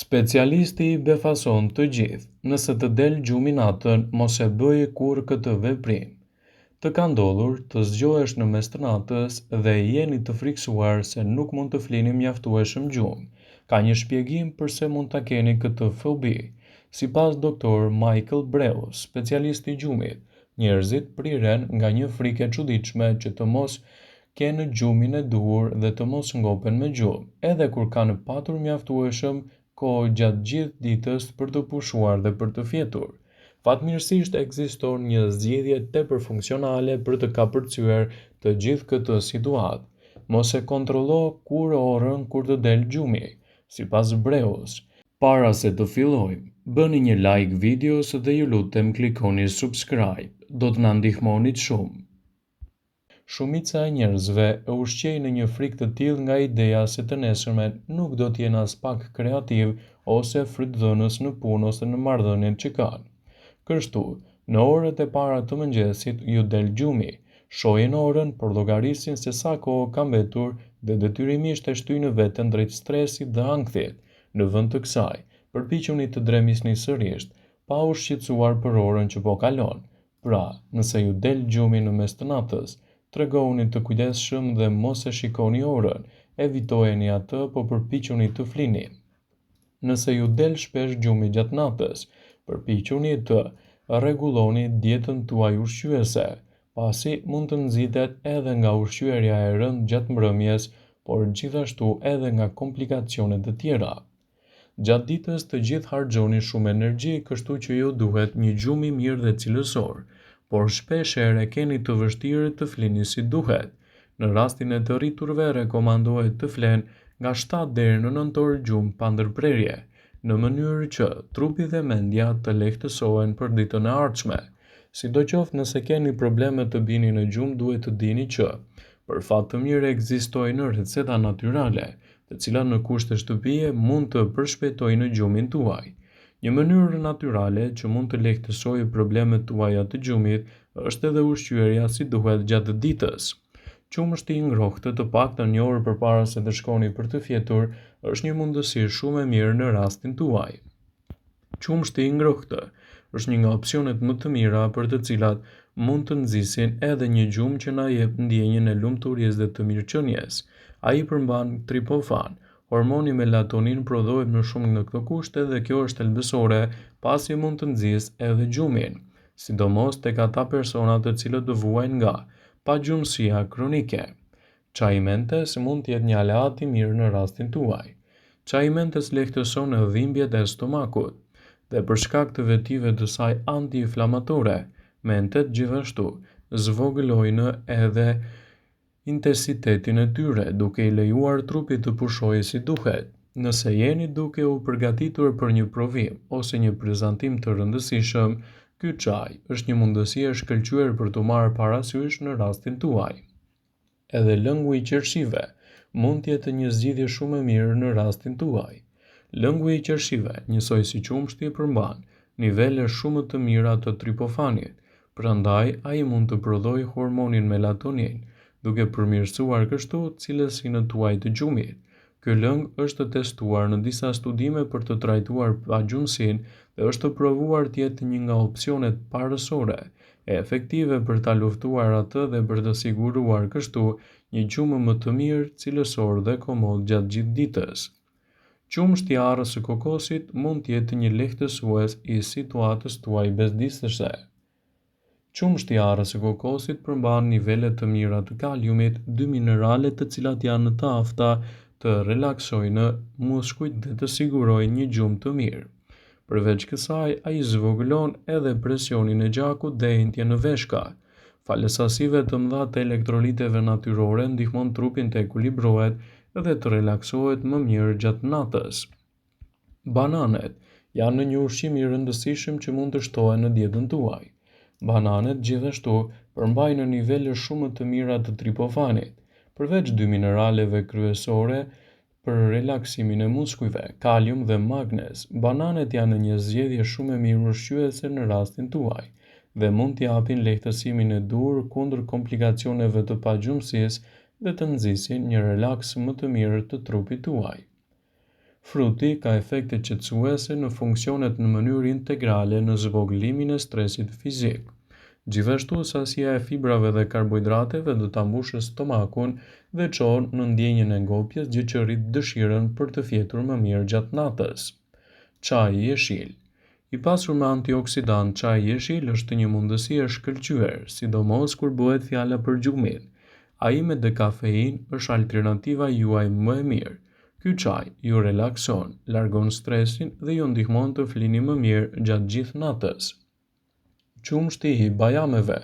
Specialisti i befason të gjithë. Nëse të del gjumi natën, mos e bëje kur këtë veprim. Të ka ndodhur të zgjohesh në mes të natës dhe jeni të friksuar se nuk mund të flini mjaftueshëm gjumë. Ka një shpjegim pse mund ta keni këtë fobi. Sipas doktor Michael Breus, specialist i gjumit, njerëzit priren nga një frikë e çuditshme që të mos kenë gjumin e duhur dhe të mos ngopen me gjumë, edhe kur kanë patur mjaftueshëm kohë gjatë gjithë ditës për të pushuar dhe për të fjetur. Fatmirësisht ekziston një zgjidhje tepër funksionale për të kapërcyer të gjithë këtë situatë. Mos e kontrollo kur orën kur të del gjumi. Sipas Breus, para se të fillojmë, bëni një like videos dhe ju lutem klikoni subscribe. Do të na ndihmonit shumë. Shumica e njerëzve e ushqejnë në një frikë të tillë nga ideja se të nesërmen nuk do të jenë as pak kreativ ose frytdhënës në punë ose në marrëdhënien që kanë. Kështu, në orët e para të mëngjesit ju del gjumi, shohin orën, por llogarisin se sa kohë ka mbetur dhe detyrimisht e shtyjnë veten drejt stresit dhe ankthit. Në vend të kësaj, përpiquni të dremisni sërish, pa u shqetësuar për orën që po kalon. Pra, nëse ju del gjumi në mes të natës, tregoni të kujdesshëm dhe mos e shikoni orën, evitojeni atë po përpiquni të flini. Nëse ju del shpesh gjumi gjatë natës, përpiquni të rregulloni dietën tuaj ushqyese, pasi mund të nxitet edhe nga ushqyerja e rëndë gjatë mbrëmjes, por gjithashtu edhe nga komplikacionet të tjera. Gjatë ditës të gjithë harxhoni shumë energji, kështu që ju duhet një gjumë i mirë dhe cilësor, por shpesh herë keni të vështirë të flini si duhet. Në rastin e të rriturve rekomandohet të flenë nga 7 deri në 9 orë gjumë pa ndërprerje, në mënyrë që trupi dhe mendja të lehtësohen për ditën e ardhshme. Sidoqoftë nëse keni probleme të bini në gjumë, duhet të dini që, për fat të mirë, ekzistojnë receta natyrale, të cilat në kushte shtëpie mund të përshpejtojnë gjumin tuaj. Një mënyrë natyrale që mund të lehtësojë problemet tuaja të gjumit është edhe ushqyerja si duhet gjatë ditës. Qumshti i ngrohtë të paktën një orë përpara se të shkoni për të fjetur është një mundësi shumë e mirë në rastin tuaj. Qumshti i ngrohtë është një nga opsionet më të mira për të cilat mund të nxisin edhe një gjumë që na jep ndjenjën e lumturisë dhe të mirëqenies. Ai përmban triptofan. Hormoni melatonin prodhohet më shumë në këto kushte dhe kjo është thelbësore, pasi mund të nxjisë edhe gjumin, sidomos tek ata persona të cilët do vuajnë nga pagjumësia kronike. Çaji mentes mund të jetë një aleat i mirë në rastin tuaj. Çaji mentes lehtëson dhimbjet e stomakut dhe për shkak të vetive të saj anti-inflamatore, mentet gjithashtu zvogëlojnë edhe intensitetin e tyre, duke i lejuar trupit të pushojë si duhet. Nëse jeni duke u përgatitur për një provim ose një prezantim të rëndësishëm, ky çaj është një mundësi e shkëlqyer për t'u marrë parasysh në rastin tuaj. Edhe lëngu i qershive mund të jetë një zgjidhje shumë e mirë në rastin tuaj. Lëngu i qershive, njësoj si qumshti, përmban nivele shumë të mira të triptofanit, prandaj ai mund të prodhojë hormonin melatonin, duke përmirësuar kështu cilësinë tuaj të gjumit. Ky lëng është testuar në disa studime për të trajtuar pagjumësinë dhe është provuar të jetë një nga opsionet parësore e efektive për ta luftuar atë dhe për të siguruar kështu një gjumë më të mirë, cilësor dhe komod gjatë gjithë ditës. Qumshti i arrës së kokosit mund të jetë një lehtësues i situatës tuaj bezdisëse. Qumshti i arrës së kokosit përmban nivele të mira të kaliumit, dy minerale të cilat janë të afta të relaksojnë muskujt dhe të sigurojnë një gjumë të mirë. Përveç kësaj, ai zvogëlon edhe presionin e gjakut dhe entjen në veshka. Falas sasive të mëdha të elektroliteve natyrore ndihmon trupin të ekuilibrohet dhe të relaksohet më mirë gjatë natës. Bananet janë një ushqim i rëndësishëm që mund të shtohen në dietën tuaj. Bananet gjithashtu përmbajnë nivele shumë të mira të triptofanit. Përveç dy mineraleve kryesore për relaksimin e muskujve, kalium dhe magnez, bananet janë një zgjedhje shumë e mirë ushqyese në rastin tuaj dhe mund t'i japin lehtësimin e dur kundër komplikacioneve të pagjumësisë dhe të nxisin një relaks më të mirë të trupit tuaj. Fruti ka efekte qetësuese në funksionet në mënyrë integrale në zvogëlimin e stresit fizik. Gjithashtu, sasia e fibrave dhe karbohidrateve do ta mbushë stomakun dhe çon në ndjenjën e ngopjes, gjë që rrit dëshirën për të fjetur më mirë gjatë natës. Çaji i jeshil. I pasur me antioksidant, çaji i jeshil është një mundësi e shkëlqyer, sidomos kur bëhet fjala për gjumin. Ai me dekafeinë është alternativa juaj më e mirë. Ky çaj ju relakson, largon stresin dhe ju ndihmon të flini më mirë gjatë gjithë natës. Qumshti i bajameve.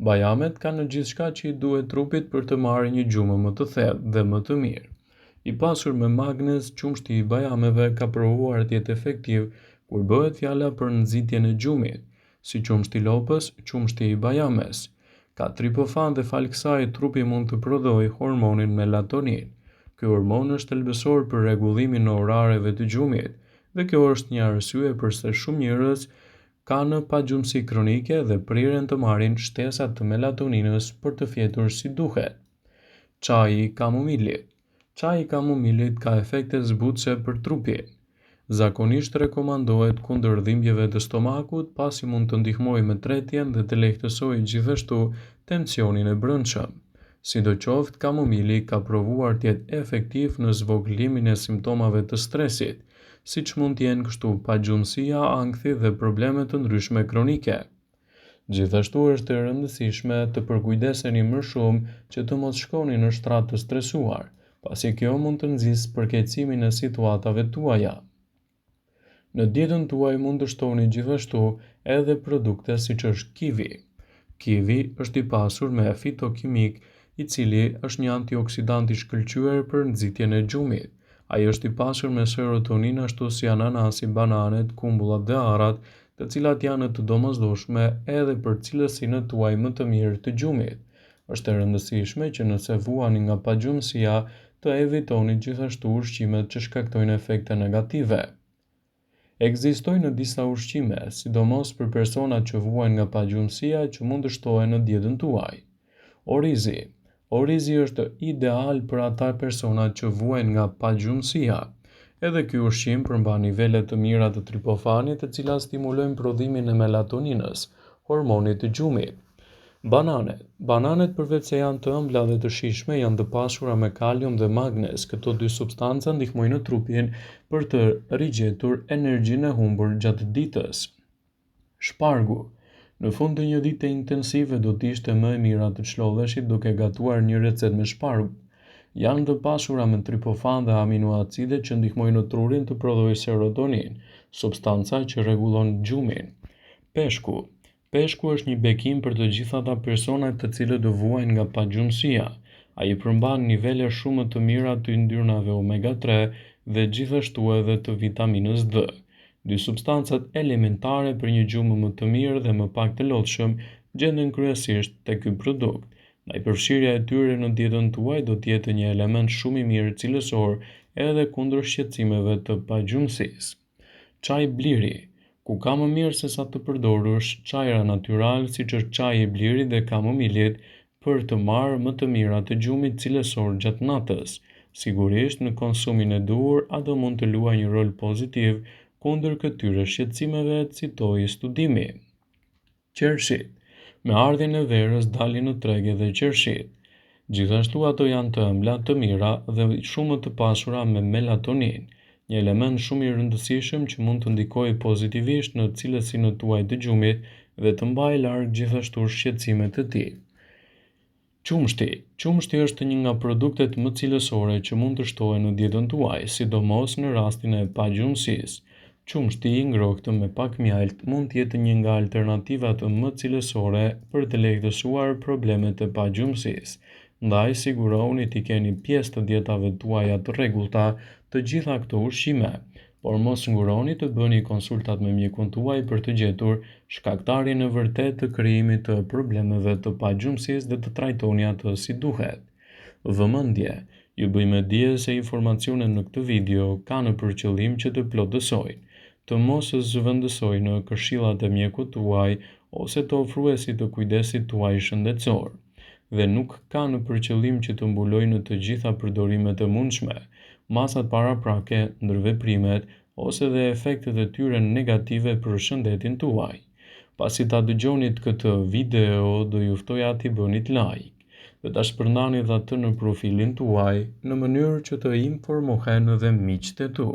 Bajamet kanë gjithçka që i duhet trupit për të marrë një gjumë më të thellë dhe më të mirë. I pasur me magnez, qumshti i bajameve ka provuar të jetë efektiv kur bëhet fjala për nxitjen e gjumit, si qumshti i lopës, qumshti i bajames. Ka tripofan dhe falë kësaj trupi mund të prodhojë hormonin melatonin. Ky hormon është thelbësor për rregullimin e orareve të gjumit dhe kjo është një arsye pse shumë njerëz kanë pagjumësi kronike dhe prirën të marrin shtesat të melatoninës për të fjetur si duhet. Çaji i kamomilit. Çaji i kamomilit ka efekte zbutëse për trupin. Zakonisht rekomandohet kundër dhimbjeve të stomakut, pasi mund të ndihmojë me tretjen dhe të lehtësojë gjithashtu tensionin e brendshëm. Sidoqoftë, kamomili ka provuar të jetë efektiv në zvogëlimin e simptomave të stresit, siç mund të jenë kështu pagjumësia, ankthi dhe probleme të ndryshme kronike. Gjithashtu është e rëndësishme të përkujdeseni më shumë që të mos shkoni në shtrat të stresuar, pasi kjo mund të nxjisë përkeqësimin e situatave tuaja. Në dietën tuaj mund të shtoni gjithashtu edhe produkte siç është kivi. Kivi është i pasur me fitokimik, i cili është një antioksidant i shkëlqyer për nxitjen e gjumit. Ai është i pasur me serotonin ashtu si ananasi, bananet, kumbullat dhe arrat, të cilat janë të domosdoshme edhe për cilësinë tuaj më të mirë të gjumit. Është e rëndësishme që nëse vuani nga pagjumësia, të evitoni gjithashtu ushqimet që shkaktojnë efekte negative. Ekzistojnë disa ushqime, sidomos për personat që vuajnë nga pagjumësia, që mund të shtohen në dietën tuaj. Orizi. Orizi është ideal për ata personat që vuajnë nga pagjumësia. Edhe ky ushqim përmban nivele të mira të tripofanit, të cilat stimulojnë prodhimin e melatoninës, hormonit të gjumit. Bananet. Bananet përveç se janë të ëmbla dhe të shijshme, janë të pasura me kalium dhe magnez. Këto dy substanca ndihmojnë trupin për të rigjetur energjinë e humbur gjatë ditës. Shpargu. Në fund të një dite intensive do të ishte më e mira të çlodheshit duke gatuar një recetë me shparg. Janë të pasura me tripofan dhe aminoacide që ndihmojnë trurin të prodhojë serotonin, substanca që rregullon gjumin. Peshku. Peshku është një bekim për të gjithë ata personat të cilët do vuajnë nga pagjumësia. Ai përmban nivele shumë të mira të yndyrnave omega 3 dhe gjithashtu edhe të vitaminës D. Dy substancat elementare për një gjumë më të mirë dhe më pak të lodhshëm gjenden kryesisht te ky produkt. Ndaj përfshirja e tyre në dietën tuaj do të jetë një element shumë i mirë cilësor edhe kundër shqetësimeve të pagjumësisë. Çaj bliri. Ku ka më mirë se sa të përdorësh çajra natyral siç është çaji i blirit dhe kamomilit për të marrë më të mirat të gjumit cilësor gjatë natës. Sigurisht në konsumin e duhur ato mund të luajë një rol pozitiv kundër këtyre shqetësimeve, citoi studimi. Qershit. Me ardhjen e verës dalin në treg edhe qershit. Gjithashtu ato janë të ëmbla, të mira dhe shumë të pasura me melatonin, një element shumë i rëndësishëm që mund të ndikojë pozitivisht në cilësinë tuaj të gjumit dhe të mbajë larg gjithashtu shqetësimet e tij. Qumshti. Qumshti është një nga produktet më cilësore që mund të shtohen në dietën tuaj, sidomos në rastin e pagjumësisë. Qumshti i ngrohtë me pak mjalt mund të jetë një nga alternativat më cilësore për të lehtësuar problemet e pagjumësisë. Ndaj sigurohuni të keni pjesë të dietave tuaja të rregullta të gjitha këto ushqime, por mos nguroni të bëni konsultat me mjekun tuaj për të gjetur shkaktarin e vërtet të krijimit të problemeve të pagjumësisë dhe të trajtoni atë si duhet. Vëmendje. Ju bëjmë dije se informacionet në këtë video kanë për qëllim që të plotësojnë, të mos zëvendësojnë në këshillat e mjekut tuaj ose të ofruesit të kujdesit tuaj shëndetësor, dhe nuk kanë për qëllim që të mbulojnë të gjitha përdorimet e mundshme. masat paraprake, ndërveprimet ose dhe efektet e tyre negative për shëndetin tuaj. Pasi ta dëgjonit këtë video, do ju ftoja t'i bënit like dhe ta shpërndanit atë në profilin tuaj në mënyrë që të informohen edhe miqtë e tu.